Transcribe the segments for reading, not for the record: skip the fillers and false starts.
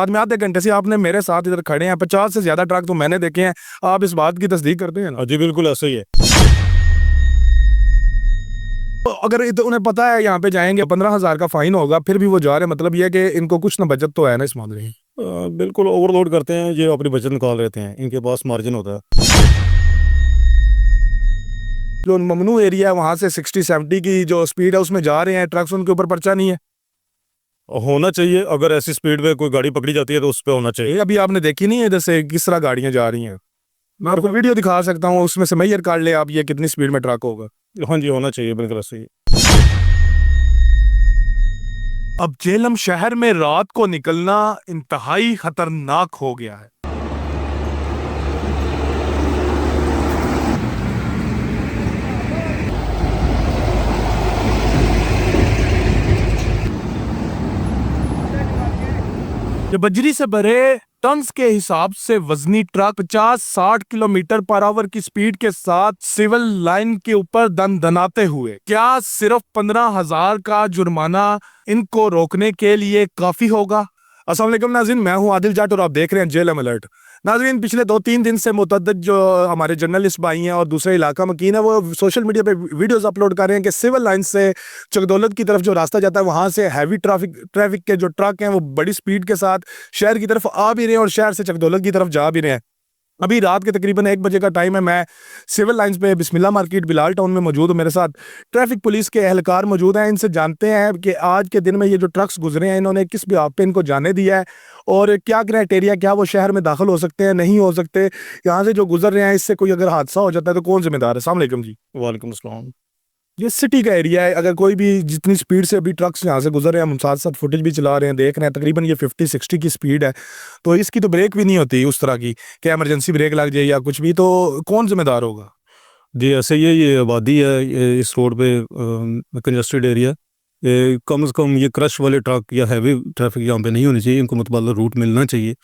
बाद में आधे घंटे से आपने मेरे साथ इधर खड़े हैं, 50 से ज्यादा ट्रक तो मैंने देखे हैं। आप इस बात की तस्दीक करते हैं ना? जी बिल्कुल ऐसा ही है। तो अगर उन्हें पता है यहाँ पे जाएंगे 15,000 का फाइन होगा, फिर भी वो जा रहे हैं, मतलब ये है कि इनको कुछ ना बचत तो है ना इस मामले में। बिल्कुल ओवरलोड करते हैं, ये अपनी बचत निकाल लेते हैं, इनके पास मार्जिन होता है। जो ममनू एरिया है वहां से 60-70 की जो स्पीड है उसमें जा रहे हैं ट्रक्स, उनके ऊपर पर्चा नहीं है। होना चाहिए, अगर ऐसी स्पीड में कोई गाड़ी पकड़ी जाती है तो उस पर होना चाहिए। अभी आपने देखी नहीं है इधर से किस तरह गाड़ियां जा रही हैं? मैं आपको वीडियो दिखा सकता हूँ, उसमें से मैयर काट ले आप, ये कितनी स्पीड में ट्रक होगा। हाँ जी, होना चाहिए, बिल्कुल ऐसा ही। अब झेलम शहर में रात को निकलना इंतहाई खतरनाक हो गया है। जो बजरी से भरे टन्स के हिसाब से वजनी ट्रक 50-60 किलोमीटर पर आवर की स्पीड के साथ सिविल लाइन के ऊपर दनाते हुए, क्या सिर्फ 15,000 का जुर्माना इनको रोकने के लिए काफी होगा? अस्सलाम वालेकुम नाज़रीन, मैं हूं आदिल जाट और आप देख रहे हैं जेएलएम अलर्ट। नाज़रीन, पिछले 2-3 दिन से मुतअद्दिद जो हमारे जर्नलिस्ट भाई हैं और दूसरे इलाका मकीन है, वो सोशल मीडिया पे वीडियोस अपलोड कर रहे हैं कि सिविल लाइन से चकदौलत की तरफ जो रास्ता जाता है वहां से हैवी ट्रैफिक के जो ट्रक हैं वो बड़ी स्पीड के साथ शहर की तरफ आ भी रहे हैं और शहर से चकदौलत की तरफ जा भी रहे हैं। अभी रात के तकरीबन 1 बजे का टाइम है। मैं सिविल लाइंस पे बिस्मिल्लाह मार्केट बिलाल टाउन में मौजूद हूँ। मेरे साथ ट्रैफिक पुलिस के एहलकार मौजूद हैं। इनसे जानते हैं कि आज के दिन में ये जो ट्रक्स गुजरे हैं इन्होंने किस बिहाफ पे इनको जाने दिया है और क्या क्राइटेरिया, क्या वो शहर में दाखिल हो सकते हैं, नहीं हो सकते, यहाँ से जो गुजर रहे हैं इससे कोई अगर हादसा हो जाता है तो कौन जिम्मेदार है। अस्सलाम वालेकुम जी। वालेकुम अस्सलाम। ये सिटी का एरिया है, अगर कोई भी जितनी स्पीड से अभी ट्रक्स यहाँ से गुजर रहे हैं, हम साथ साथ फुटेज भी चला रहे हैं, देख रहे हैं, तकरीबन ये 50-60 की स्पीड है, तो इसकी तो ब्रेक भी नहीं होती उस तरह की कि एमरजेंसी ब्रेक लग जाए या कुछ भी, तो कौन जिम्मेदार होगा? जी ऐसे ही है, ये आबादी है, इस रोड पे कंजस्टेड एरिया। ये कम से कम ये क्रश वाले ट्रक या हैवी ट्रैफिक यहाँ पे नहीं होनी चाहिए, इनको मुतबादल रूट मिलना चाहिए।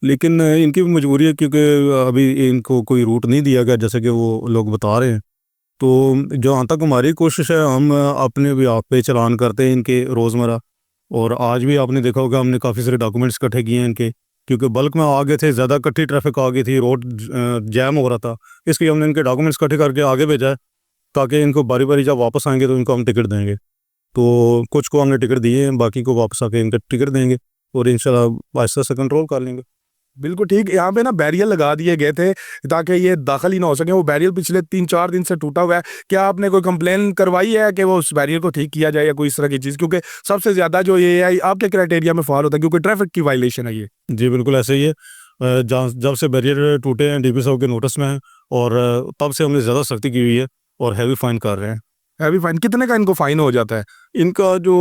लेकिन इनकी भी मजबूरी है क्योंकि अभी इनको कोई रूट नहीं दिया गया जैसे कि वो लोग बता रहे हैं। तो जहाँ तक हमारी कोशिश है, हम अपने भी आप पे चलान करते हैं इनके रोज़मर्रा। और आज भी आपने देखा होगा हमने काफ़ी सारे डॉक्यूमेंट्स इकट्ठे किए हैं इनके, क्योंकि बल्क में आ गए थे, ज़्यादा इकट्ठी ट्रैफिक आ गई थी, रोड जैम हो रहा था, इसलिए हमने इनके डॉक्यूमेंट्स इकट्ठे करके आगे भेजा है ताकि इनको बारी बारी जब वापस आएंगे तो इनको हम टिकट देंगे। तो कुछ को हमने टिकट दिए हैं, बाकी को वापस आके इनका टिकट देंगे और इंशाल्लाह आहिस्ता से कंट्रोल कर लेंगे। बिल्कुल ठीक। यहाँ पे ना बैरियर लगा दिए गए थे ताकि ये दाखिल ही ना हो सके। वो बैरियर पिछले 3-4 दिन से टूटा हुआ है। क्या आपने कोई कंप्लेन करवाई है कि वो उस बैरियर को ठीक किया जाए या कोई इस तरह की चीज़? क्योंकि सबसे ज़्यादा जो ये है आपके क्राइटेरिया में फॉल होता है, क्योंकि ट्रैफिक की वायलेशन है ये। जी बिल्कुल ऐसे ही है। जब से बैरियर टूटे हैं डीपी साहब के नोटिस में है और तब से हमने ज़्यादा सख्ती की हुई है और हैवी फाइन कर रहे हैं। हैवी फाइन कितने का इनको फाइन हो जाता है? इनका जो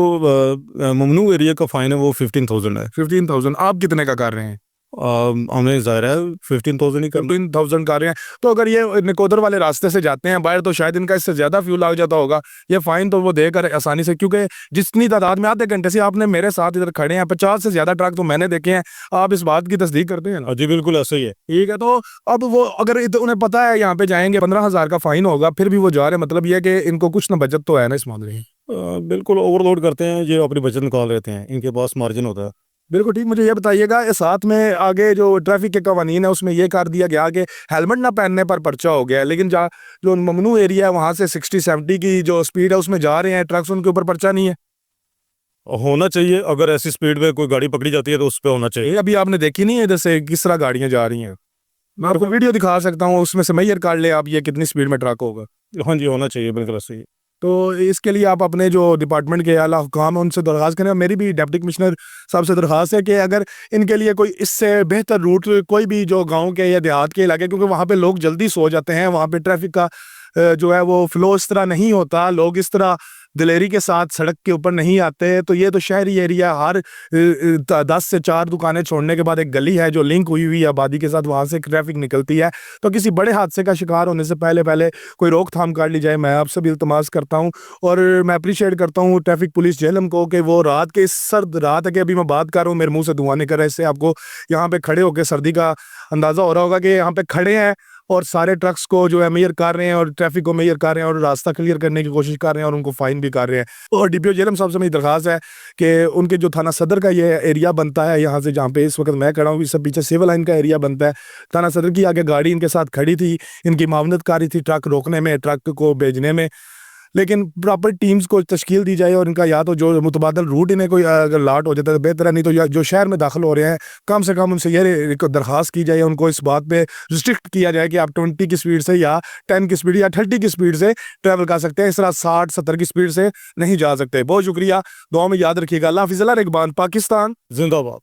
ममनू एरिया का फाइन है वो 15,000 है। 15,000। आप कितने का कर रहे हैं? हमें ज़ाहिर है 15,000 ही कर 15,000 कर रहे हैं। तो अगर ये निकोदर वाले रास्ते से जाते हैं बाहर तो शायद इनका इससे ज़्यादा फ्यूल लग जाता होगा। ये फाइन तो वो देकर आसानी से, क्योंकि जितनी तादाद में आधे घंटे से आपने मेरे साथ इधर खड़े हैं, 50 से ज़्यादा ट्रक तो मैंने देखे हैं। आप इस बात की तस्दीक करते हैं ना? जी बिल्कुल ऐसा ही है। ठीक है। तो अब वो अगर उन्हें पता है यहाँ पे जाएंगे 15,000 का फाइन होगा, फिर भी वो जा रहे हैं, मतलब ये है कि इनको कुछ ना बचत तो है ना इस मामले में। बिल्कुल ओवरलोड करते हैं, ये अपनी बचत निकाल लेते हैं, इनके पास मार्जिन होता है। बिल्कुल ठीक। मुझे ये बताइएगा, साथ में आगे जो ट्रैफिक के कवानीन है उसमें ये कर दिया गया कि हेलमेट ना पहनने पर पर्चा हो गया, लेकिन जो ममनू एरिया है वहाँ से 60-70 की जो स्पीड है उसमें जा रहे हैं ट्रक्स, उनके ऊपर पर्चा नहीं है। होना चाहिए, अगर ऐसी स्पीड में कोई गाड़ी पकड़ी जाती है तो उस पर होना चाहिए। अभी आपने देखी नहीं है इधर से किस तरह गाड़ियां जा रही हैं? मैं आपको वीडियो दिखा सकता हूँ, उसमें से मैयर काट ले आप, ये कितनी स्पीड में ट्रक होगा। हाँ जी, होना चाहिए, बिल्कुल ऐसे ही। तो इसके लिए आप अपने जो डिपार्टमेंट के आला हुकाम है उनसे दरख्वास्त करें। मेरी भी डिप्टी कमिश्नर साहब से दरख्वास्त है कि अगर इनके लिए कोई इससे बेहतर रूट, कोई भी जो गांव के या देहात के इलाके, क्योंकि वहाँ पे लोग जल्दी सो जाते हैं, वहाँ पे ट्रैफिक का जो है वो फ्लो इस तरह नहीं होता, लोग इस तरह दिलेरी के साथ सड़क के ऊपर नहीं आते। तो ये तो शहरी एरिया, हर 10 से 4 दुकानें छोड़ने के बाद एक गली है जो लिंक हुई हुई है आबादी के साथ, वहाँ से ट्रैफिक निकलती है। तो किसी बड़े हादसे का शिकार होने से पहले पहले कोई रोकथाम कर ली जाए, मैं आपसे भी इल्तमास करता हूँ। और मैं अप्रिशिएट करता हूँ ट्रैफिक पुलिस जेएलएम को कि वो रात के, इस सर्द रात है कि अभी मैं बात कर रहा हूँ, मेरे मुँह से धुआं निकल रहा है, इससे आपको यहाँ पे खड़े होकर सर्दी का अंदाज़ा हो रहा होगा कि यहाँ पे खड़े हैं और सारे ट्रक्स को जो है मेजर कर रहे हैं और ट्रैफिक को मेजर कर रहे हैं और रास्ता क्लियर करने की कोशिश कर रहे हैं और उनको फाइन भी कर रहे हैं। और डीपीओ जेलम साहब से मेरी दरख्वास्त है कि उनके जो थाना सदर का ये एरिया बनता है, यहाँ से जहाँ पे इस वक्त मैं खड़ा हूँ, इससे पीछे सिविल लाइन का एरिया बनता है, थाना सदर की आगे गाड़ी इनके साथ खड़ी थी, इनकी मावनत कर रही थी ट्रक रोकने में, ट्रक को भेजने में, लेकिन प्रॉपर टीम्स को तश्कील दी जाए और इनका या तो जो मुतबादल रूट इन्हें कोई अगर लाट हो जाता है तो बेहतर है, नहीं तो जो शहर में दाखिल हो रहे हैं कम से कम उनसे ये दरख्वास्त की जाए, उनको इस बात पे रिस्ट्रिक्ट किया जाए कि आप 20 की स्पीड से या 10 की स्पीड या 30 की स्पीड से ट्रैवल कर सकते हैं, इस तरह 60-70 की स्पीड से नहीं जा सकते। बहुत शुक्रिया, दुआ में याद रखिएगा। अल्लाह हाफिज़। अल्लाह रहमान। पाकिस्तान जिंदाबाद।